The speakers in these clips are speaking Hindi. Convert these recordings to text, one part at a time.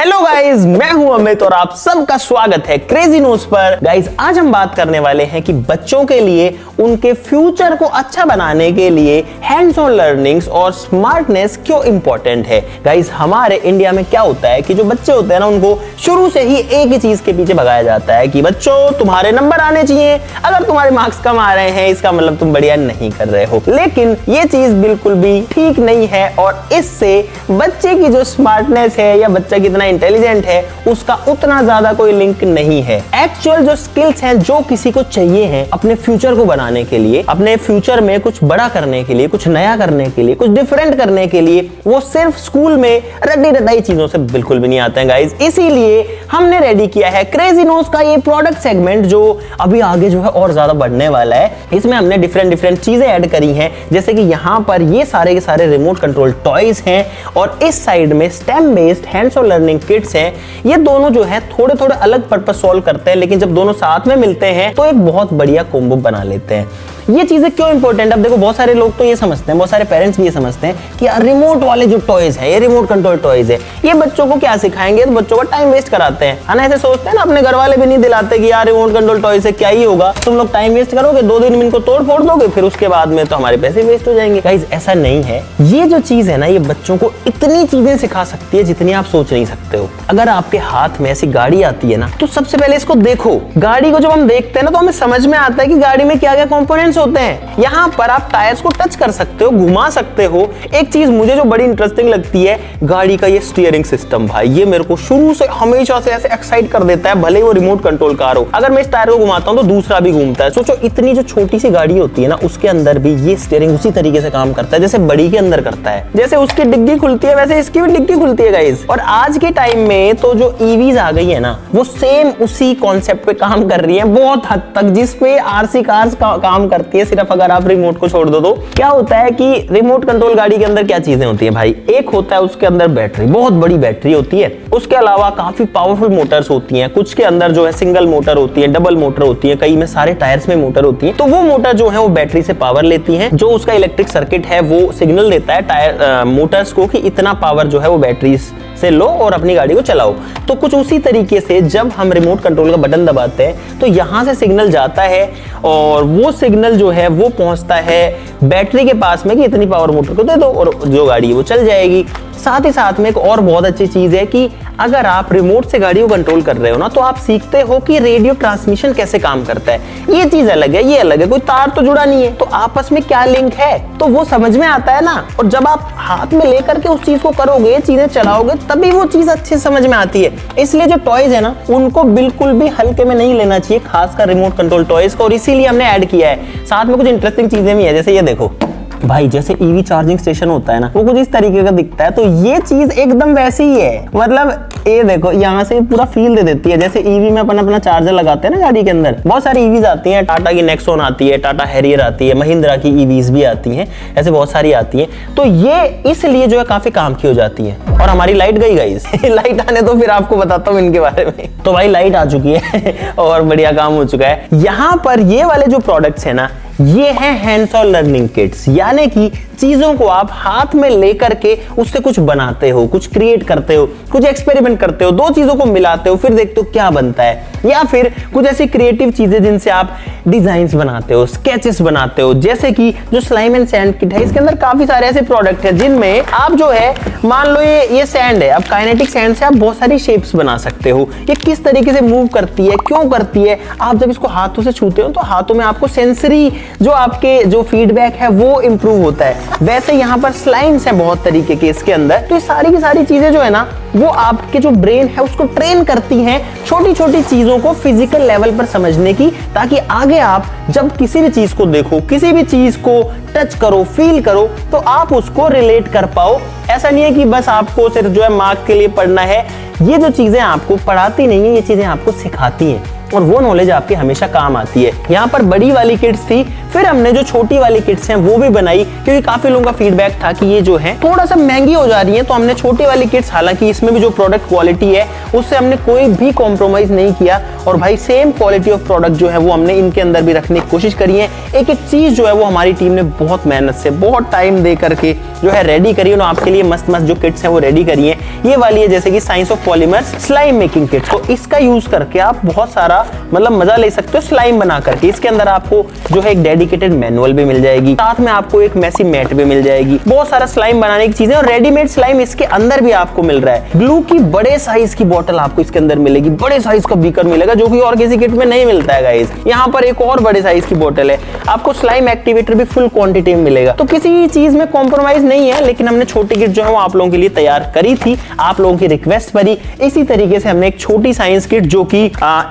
हेलो गाइस, मैं हूं अमित और आप सबका स्वागत है क्रेजी नोट्स पर। गाइस, आज हम बात करने वाले हैं कि बच्चों के लिए उनके फ्यूचर को अच्छा बनाने के लिए हैंड्स ऑन लर्निंग्स और स्मार्टनेस क्यों इंपॉर्टेंट है। गाइस, हमारे इंडिया में क्या होता है कि जो बच्चे होते हैं ना, उनको शुरू से ही एक ही चीज के पीछे भगाया जाता है कि बच्चों तुम्हारे नंबर आने चाहिए, अगर तुम्हारे मार्क्स कम आ रहे हैं इसका मतलब तुम बढ़िया नहीं कर रहे हो। लेकिन ये चीज बिल्कुल भी ठीक नहीं है और इससे बच्चे की जो स्मार्टनेस है या बच्चा कितना इंटेलिजेंट है उसका उतना ज्यादा कोई लिंक नहीं है। एक्चुअल जो स्किल्स हैं जो किसी को चाहिए हैं अपने फ्यूचर को बनाने के लिए, अपने फ्यूचर में कुछ बड़ा करने के लिए, कुछ नया करने के लिए, कुछ डिफरेंट करने के लिए, वो सिर्फ स्कूल में रटी रटाई चीजों से बिल्कुल भी नहीं आते हैं गाइस। इसीलिए हमने रेडी किया है क्रेजी नोट्स का ये प्रोडक्ट सेगमेंट जो अभी आगे जो है और ज्यादा बढ़ने वाला है। इसमें हमने डिफरेंट चीजें ऐड करी हैं, जैसे कि यहाँ पर ये सारे के सारे रिमोट कंट्रोल टॉयज हैं और इस साइड में STEM based hands on learning kits हैं। ये दोनों जो है थोड़े थोड़े अलग पर्पस सॉल्व करते हैं, लेकिन जब दोनों साथ में मिलते हैं तो एक बहुत बढ़िया कॉम्बो बना लेते हैं। ये चीजें क्यों इंपॉर्टेंट, अब देखो बहुत सारे लोग तो ये समझते हैं, बहुत सारे पेरेंट्स भी ये समझते हैं कि यार रिमोट वाले जो टॉयज है, ये रिमोट कंट्रोल टॉयज है, ये बच्चों को क्या सिखाएंगे, तो बच्चों का टाइम वेस्ट कराते हैं, है ना। ऐसे सोचते हैं ना, अपने घर वाले भी नहीं दिलाते कि यार रिमोट कंट्रोल टॉय से क्या ही होगा, तुम लोग टाइम वेस्ट करोगे, 2 दिन में इनको तोड़ फोड़ दोगे, फिर उसके बाद में तो हमारे पैसे वेस्ट हो जाएंगे। गाइस, ऐसा नहीं है। ये जो चीज है ना, ये बच्चों को इतनी चीजें सिखा सकती है जितनी आप सोच नहीं सकते हो। अगर आपके हाथ में ऐसी गाड़ी आती है ना, तो सबसे पहले इसको देखो। गाड़ी को जब हम देखते हैं ना, तो हमें समझ में आता है कि गाड़ी में क्या क्या कंपोनेंट्स होते हैं। यहाँ पर आप टायर्स को टच कर सकते हो, घुमा सकते हो। एक चीज मुझे जो बड़ी इंटरेस्टिंग लगती है, गाड़ी का ये स्टीयरिंग सिस्टम, भाई ये मेरे को शुरू से हमेशा से ऐसे एक्साइट कर देता है। भले वो रिमोट कंट्रोल कार हो, अगर मैं इस टायर को घुमाता हूं तो दूसरा भी घूमता है। सोचो, इतनी जो छोटी सी गाड़ी होती है ना, उसके अंदर भी ये स्टीयरिंग उसी तरीके से काम करता है जैसे बड़ी के अंदर करता है। जैसे उसकी डिग्गी खुलती है वैसे इसकी भी डिग्गी खुलती है गाइस। और आज के टाइम में तो जो ईवीज आ गई है ना, वो सेम उसी कॉन्सेप्ट पे काम कर रही है बहुत हद तक, जिसपे आरसी कार्स काम करती है। सिर्फ अगर आप रिमोट को छोड़ दो तो क्या होता है कि रिमोट कंट्रोल गाड़ी के अंदर क्या चीजें होती है भाई, एक होता है उसके अंदर बैटरी, बहुत बड़ी बैटरी होती है। उसके अलावा काफी पावरफुल मोटर्स होती हैं, कुछ के अंदर जो है सिंगल मोटर होती है, डबल मोटर होती है, कई में सारे टायर्स में मोटर होती है। तो वो मोटर जो है वो बैटरी से पावर लेती है, जो उसका इलेक्ट्रिक सर्किट है वो सिग्नल देता है टायर मोटर्स को कि इतना पावर जो है वो बैटरी से लो और अपनी गाड़ी को चलाओ। तो कुछ उसी तरीके से जब हम रिमोट कंट्रोल का बटन दबाते हैं तो यहां से सिग्नल जाता है और वो सिग्नल जो है वो पहुंचता है बैटरी के पास में कि इतनी पावर मोटर को दे दो और जो गाड़ी है वो चल जाएगी। साथ ही साथ में एक और बहुत अच्छी चीज है कि अगर आप रिमोट से गाड़ी को कंट्रोल कर रहे हो ना, तो आप सीखते हो कि रेडियो ट्रांसमिशन कैसे काम करता है। ये चीज अलग है, ये अलग है, कोई तार तो जुड़ा नहीं है, तो आपस में क्या लिंक है तो वो समझ में आता है ना। और जब आप हाथ में लेकर के उस चीज को करोगे, चीजें चलाओगे, तभी वो चीज अच्छे से समझ में आती है। इसलिए जो टॉयज है ना, उनको बिल्कुल भी हल्के में नहीं लेना चाहिए, खासकर रिमोट कंट्रोल टॉयज को, और इसीलिए हमने ऐड किया है। साथ में कुछ इंटरेस्टिंग चीजें भी है, जैसे ये देखो भाई, जैसे ईवी चार्जिंग स्टेशन होता है ना, वो कुछ इस तरीके का दिखता है, तो ये चीज एकदम वैसी ही है। मतलब ये देखो, यहाँ से पूरा फील दे देती है जैसे ईवी में अपना चार्जर लगाते हैं ना गाड़ी के अंदर। बहुत सारी ईवीज आती हैं, टाटा की नेक्सॉन आती है, टाटा हैरियर आती है, महिंद्रा की ईवीज भी आती हैं, ऐसे बहुत सारी आती हैं। तो ये इसलिए जो है काफी काम की हो जाती है। और हमारी लाइट गई गाइस लाइट आने तो फिर आपको बताता हूँ इनके बारे में। तो भाई लाइट आ चुकी है और बढ़िया काम हो चुका है। यहाँ पर ये वाले जो प्रोडक्ट्स है ना, ये है हैंड्स ऑन लर्निंग किट्स, यानी कि चीजों को आप हाथ में लेकर के उससे कुछ बनाते हो, कुछ क्रिएट करते हो, कुछ एक्सपेरिमेंट करते हो, 2 चीजों को मिलाते हो, फिर देखते हो क्या बनता है। या फिर कुछ ऐसी क्रिएटिव चीजें जिनसे आप डिजाइन्स बनाते हो, स्केचेस बनाते हो, जैसे कि जो स्लाइम एंड सैंड किट है, इसके अंदर काफी सारे ऐसे प्रोडक्ट है जिनमें आप जो है, मान लो ये सैंड है, अब काइनेटिक सैंड से आप बहुत सारी शेप्स बना सकते हो। ये किस तरीके से मूव करती है, क्यों करती है, आप जब इसको हाथों से छूते हो तो हाथों में आपको सेंसरी जो आपके जो फीडबैक है वो इंप्रूव होता है। वैसे यहाँ पर स्लाइम्स हैं बहुत तरीके के इसके अंदर। तो ये सारी की सारी चीजें जो है ना, वो आपके जो ब्रेन है उसको ट्रेन करती हैं छोटी छोटी चीजों को फिजिकल लेवल पर समझने की, ताकि आगे आप जब किसी भी चीज को देखो, किसी भी चीज को टच करो, फील करो, तो आप उसको रिलेट कर पाओ। ऐसा नहीं है कि बस आपको सिर्फ जो है मार्क के लिए पढ़ना है। ये जो चीजें आपको पढ़ाती नहीं है, ये चीजें आपको सिखाती हैं और वो नॉलेज आपकी हमेशा काम आती है। यहाँ पर बड़ी वाली किट्स थी, फिर हमने जो छोटी वाली किट्स हैं वो भी बनाई, क्योंकि काफी लोगों का फीडबैक था कि ये जो है थोड़ा सा महंगी हो जा रही है। तो हमने छोटी वाली किट्स, हालांकि इसमें भी जो प्रोडक्ट क्वालिटी है उससे हमने कोई भी कॉम्प्रोमाइज नहीं किया और भाई सेम क्वालिटी ऑफ प्रोडक्ट जो है वो हमने इनके अंदर भी रखने की कोशिश करी है। एक एक चीज जो है वो हमारी टीम ने बहुत मेहनत से, बहुत टाइम दे करके जो है रेडी करी है। आपके लिए मस्त मस्त जो किट्स हैं वो रेडी करी है। ये वाली है जैसे कि science of polymers slime making kit, तो इसका यूज करके आप बहुत सारा मतलब मजा ले सकते हो स्लाइम बना करके। इसके अंदर आपको जो है एक डेडिकेटेड मैनुअल भी मिल जाएगी, साथ में आपको एक मेसी मैट भी मिल जाएगी, बहुत सारा स्लाइम बनाने की चीजें और रेडीमेड स्लाइम इसके अंदर भी आपको मिल रहा है। ग्लू की बड़े साइज की बोतल आपको इसके अंदर मिलेगी, बड़े साइज का बीकर मिलेगा जो कि और किसी किट में नहीं मिलता है गाइस। यहाँ पर एक और बड़े साइज की बोतल है, आपको स्लाइम एक्टिवेटर भी फुल क्वांटिटी में मिलेगा। तो किसी चीज में कॉम्प्रोमाइज नहीं है, लेकिन हमने छोटी किट जो है वो आप लोगों के लिए तैयार करी थी, आप लोगों की रिक्वेस्ट पर ही। इसी तरीके से हमने एक छोटी साइंस किट जो कि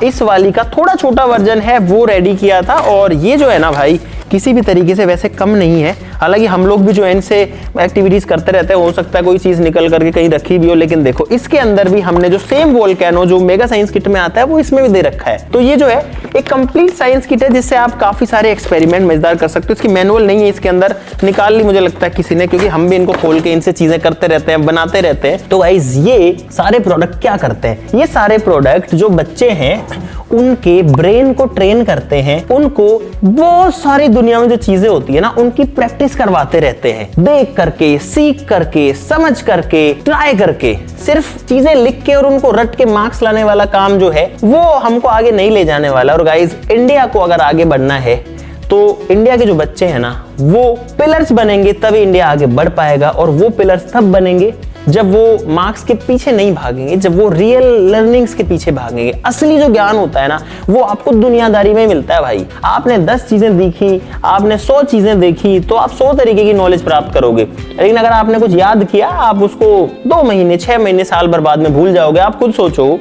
इस वाली का थोड़ा छोटा वर्जन है वो रेडी किया था। और ये जो है ना भाई किसी भी तरीके से वैसे कम नहीं है, हालांकि हम लोग भी जो है इनसे एक्टिविटीज करते रहते हैं, हो सकता है कोई चीज निकल करके कहीं रखी भी हो, लेकिन देखो इसके अंदर भी हमने जो सेम वोल्केनो जो मेगा साइंस किट में आता है वो इसमें भी दे रखा है। तो ये जो है एक कंप्लीट साइंस किट है जिससे आप काफी सारे एक्सपेरिमेंट मजेदार कर सकते हो। इसकी मैनुअल नहीं है इसके अंदर, निकाल ली मुझे लगता है किसी ने, क्योंकि हम भी इनको खोल के इनसे चीजें करते रहते हैं, बनाते रहते हैं। तो गाइस ये सारे प्रोडक्ट क्या करते हैं, ये सारे प्रोडक्ट जो बच्चे हैं उनके ब्रेन को ट्रेन करते हैं, उनको बहुत सारी दुनिया में जो चीजें होती है ना उनकी प्रैक्टिस करवाते रहते हैं, देख करके, सीख करके, समझ करके, ट्राई करके। सिर्फ चीजें लिख के और उनको रट के मार्क्स लाने वाला काम जो है वो हमको आगे नहीं ले जाने वाला। और गाइस इंडिया को अगर आगे बढ़ना है तो इंडिया के जो बच्चे हैं ना वो पिलर्स बनेंगे, तभी इंडिया आगे बढ़ पाएगा। और वो पिलर्स तब बनेंगे जब वो मार्क्स के पीछे नहीं भागेंगे, जब वो रियल लर्निंग्स के पीछे भागेंगे। असली जो ज्ञान होता है ना वो आपको दुनियादारी में मिलता है भाई। आपने 10 चीजें देखी, आपने 100 चीजें देखी तो आप 100 तरीके की नॉलेज प्राप्त करोगे, लेकिन अगर आपने कुछ याद किया आप उसको 2 महीने, 6 महीने, साल भर बाद में भूल जाओगे। आप खुद सोचो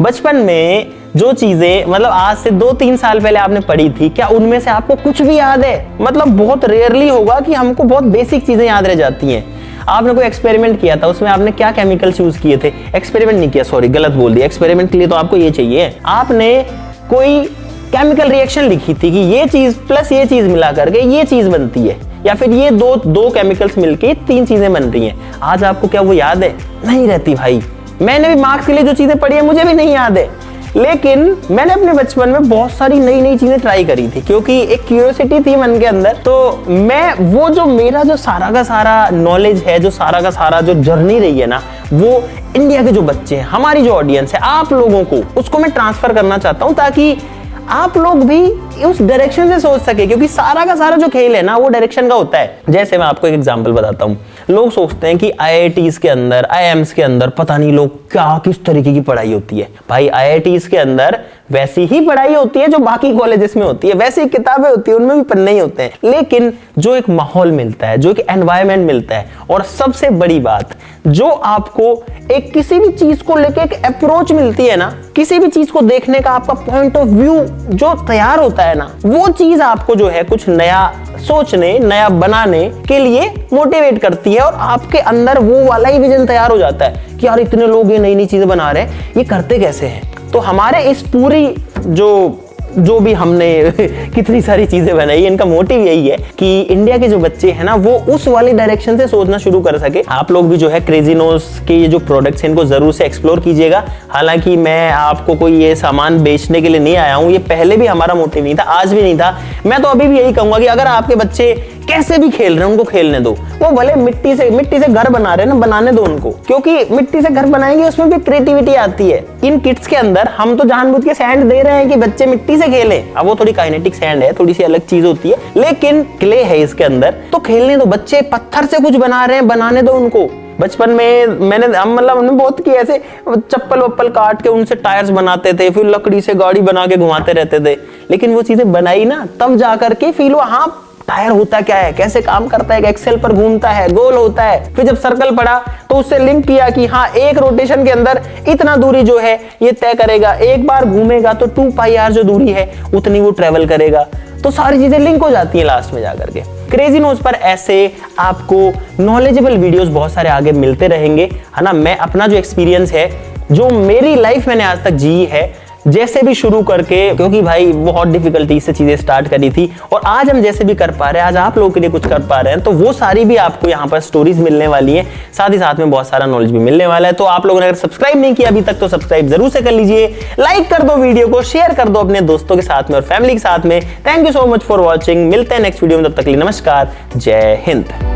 बचपन में जो चीजें मतलब आज से 2-3 साल पहले आपने पढ़ी थी, क्या उनमें से आपको कुछ भी याद है? मतलब बहुत रेयरली होगा कि हमको बहुत बेसिक चीजें याद रह जाती हैं। आपने कोई एक्सपेरिमेंट किया था, उसमें आपने क्या केमिकल्स यूज किए थे? एक्सपेरिमेंट नहीं किया, सॉरी गलत बोल दिया। एक्सपेरिमेंट के लिए तो आपको ये चाहिए, आपने कोई केमिकल रिएक्शन लिखी थी कि ये चीज प्लस ये चीज मिला करके ये चीज बनती है, या फिर ये दो केमिकल्स मिलके 3 चीजें बन रही हैं। आज आपको क्या वो याद है? नहीं रहती भाई। मैंने भी मार्क्स के लिए जो चीजें पढ़ी है मुझे भी नहीं याद है, लेकिन मैंने अपने बचपन में बहुत सारी नई नई चीजें ट्राई करी थी, क्योंकि एक क्यूरियोसिटी थी मन के अंदर। तो मैं वो जो मेरा जो सारा का सारा नॉलेज है, जो सारा का सारा जो जर्नी रही है ना, वो इंडिया के जो बच्चे हैं, हमारी जो ऑडियंस है, आप लोगों को उसको मैं ट्रांसफर करना चाहता हूं, ताकि आप लोग भी उस डायरेक्शन से सोच सके। क्योंकि सारा का सारा जो खेल है ना वो डायरेक्शन का होता है। जैसे मैं आपको एक एग्जांपल बताता हूं, लोग सोचते हैं कि IITs के अंदर, IIMs के अंदर पता नहीं लोग क्या किस तरीके की पढ़ाई होती है। भाई IITs के अंदर वैसी ही पढ़ाई होती है जो बाकी कॉलेजेस में होती है, वैसी किताबें होती है, उनमें भी पन्ने ही होते हैं, लेकिन जो एक माहौल मिलता है, जो एक एनवायरनमेंट मिलता है, और सबसे बड़ी बात जो आपको एक किसी भी चीज को लेके एक अप्रोच मिलती है ना, किसी भी चीज को देखने का आपका पॉइंट ऑफ व्यू जो तैयार होता है ना, वो चीज आपको जो है कुछ नया सोचने, नया बनाने के लिए मोटिवेट करती है। और आपके अंदर वो वाला ही विजन तैयार हो जाता है कि यार इतने लोग ये नई नई चीजें बना रहे हैं, ये करते कैसे हैं? तो हमारे इस पूरी जो भी हमने कितनी सारी चीजें बनाई, इनका मोटिव यही है कि इंडिया के जो बच्चे हैं ना वो उस वाली डायरेक्शन से सोचना शुरू कर सके। आप लोग भी जो है क्रेजीनोज के ये जो प्रोडक्ट्स हैं इनको जरूर से एक्सप्लोर कीजिएगा। हालांकि मैं आपको कोई ये सामान बेचने के लिए नहीं आया हूं, ये पहले भी हमारा मोटिव नहीं था, आज भी नहीं था। मैं तो अभी भी यही कहूंगा कि अगर आपके बच्चे कैसे भी खेल रहे हैं उनको खेलने दो। वो भले मिट्टी से घर बना रहे हैं ना, बनाने दो उनको, क्योंकि मिट्टी से घर बनाएंगे उसमें भी क्रिएटिविटी आती है। इन किट्स के अंदर हम तो जानबूझ के सैंड दे रहे हैं कि बच्चे मिट्टी से खेलें। अब वो थोड़ी काइनेटिक सैंड है, थोड़ी सी अलग चीज होती है, लेकिन क्ले है इसके अंदर, तो खेलने दो। बच्चे पत्थर से कुछ बना रहे हैं, बनाने दो उनको। बचपन में हमने बहुत किया ऐसे, चप्पल वप्पल काट के उनसे टायर्स बनाते थे, फिर लकड़ी से गाड़ी बना के घुमाते रहते थे, लेकिन वो चीजें बनाई ना तब जाकर के फील हुआ हाँ टायर होता क्या है, कैसे काम करता है, एक्सेल पर घूमता है, गोल होता है। फिर जब सर्कल पड़ा तो उससे लिंक किया कि हाँ एक रोटेशन के अंदर इतना दूरी जो है ये तय करेगा, एक बार घूमेगा तो 2πr जो दूरी है उतनी वो ट्रेवल करेगा। तो सारी चीजें लिंक हो जाती है लास्ट में जाकर के। क्रेजी नोज पर ऐसे आपको नॉलेजेबल वीडियोस बहुत सारे आगे मिलते रहेंगे, है ना। मैं अपना जो एक्सपीरियंस है, जो मेरी लाइफ मैंने आज तक जी है, जैसे भी शुरू करके, क्योंकि भाई बहुत डिफिकल्टी से चीजें स्टार्ट करी थी और आज हम जैसे भी कर पा रहे हैं, आज आप लोगों के लिए कुछ कर पा रहे हैं, तो वो सारी भी आपको यहाँ पर स्टोरीज मिलने वाली है, साथ ही साथ में बहुत सारा नॉलेज भी मिलने वाला है। तो आप लोगों ने अगर सब्सक्राइब नहीं किया अभी तक तो सब्सक्राइब जरूर से कर लीजिए, लाइक कर दो वीडियो को, शेयर कर दो अपने दोस्तों के साथ में और फैमिली के साथ में। Thank you so much for watching, मिलते हैं नेक्स्ट वीडियो में, तब तक के लिए नमस्कार, जय हिंद।